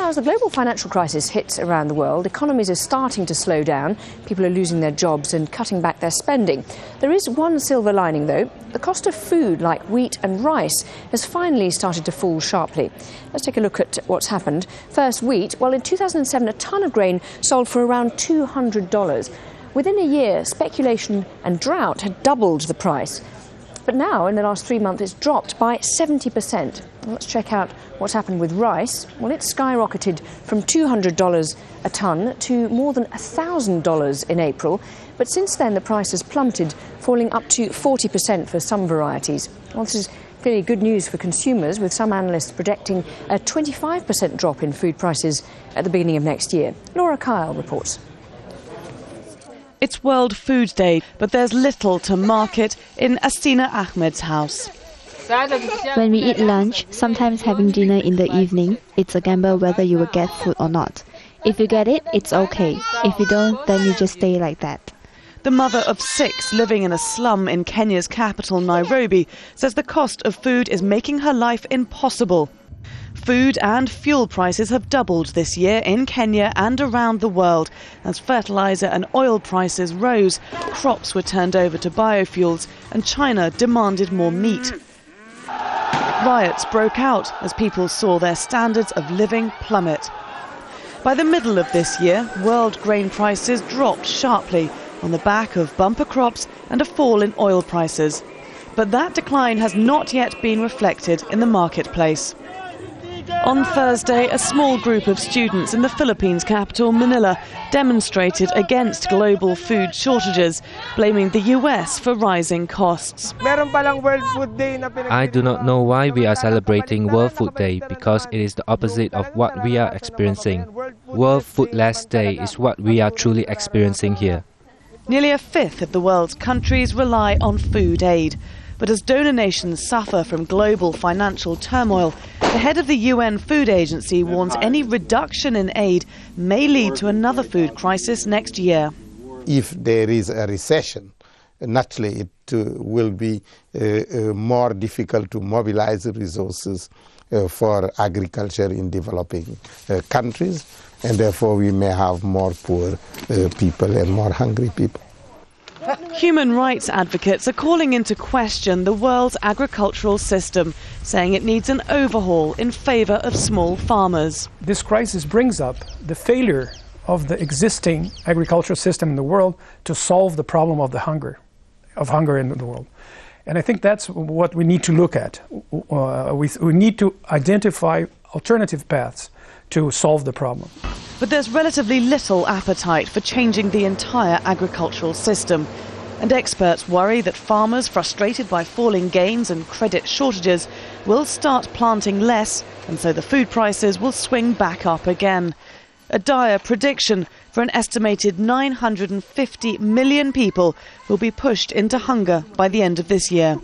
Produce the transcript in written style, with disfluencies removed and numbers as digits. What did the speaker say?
Now, as the global financial crisis hits around the world, economies are starting to slow down. People are losing their jobs and cutting back their spending. There is one silver lining, though. The cost of food like wheat and rice has finally started to fall sharply. Let's take a look at what's happened. First, wheat. Well, in 2007, a tonne of grain sold for around $200. Within a year, speculation and drought had doubled the price. But now, in the last 3 months, it's dropped by 70%. Well, let's check out what's happened with rice. Well, it's skyrocketed from $200 a tonne to more than $1,000 in April. But since then, the price has plummeted, falling up to 40% for some varieties. Well, this is clearly good news for consumers, with some analysts projecting a 25% drop in food prices at the beginning of next year. Laura Kyle reports. It's World Food Day, but there's little to market in Asina Ahmed's house. When we eat lunch, sometimes having dinner in the evening, it's a gamble whether you will get food or not. If you get it, it's okay. If you don't, then you just stay like that. The mother of 6 living in a slum in Kenya's capital, Nairobi, says the cost of food is making her life impossible. Food and fuel prices have doubled this year in Kenya and around the world. As fertilizer and oil prices rose, crops were turned over to biofuels and China demanded more meat. Riots broke out as people saw their standards of living plummet. By the middle of this year, world grain prices dropped sharply on the back of bumper crops and a fall in oil prices. But that decline has not yet been reflected in the marketplace. On Thursday, a small group of students in the Philippines capital, Manila, demonstrated against global food shortages, blaming the US for rising costs. I do not know why we are celebrating World Food Day, because it is the opposite of what we are experiencing. World Foodless Day is what we are truly experiencing here. Nearly a fifth of the world's countries rely on food aid. But as donor nations suffer from global financial turmoil, the head of the UN Food Agency warns any reduction in aid may lead to another food crisis next year. If there is a recession, naturally it will be more difficult to mobilize resources for agriculture in developing countries, and therefore we may have more poor people and more hungry people. Human rights advocates are calling into question the world's agricultural system, saying it needs an overhaul in favour of small farmers. This crisis brings up the failure of the existing agricultural system in the world to solve the problem of hunger in the world. And I think that's what we need to look at. We need to identify alternative paths to solve the problem. But there's relatively little appetite for changing the entire agricultural system. And experts worry that farmers, frustrated by falling gains and credit shortages, will start planting less, and so the food prices will swing back up again. A dire prediction for an estimated 950 million people who will be pushed into hunger by the end of this year.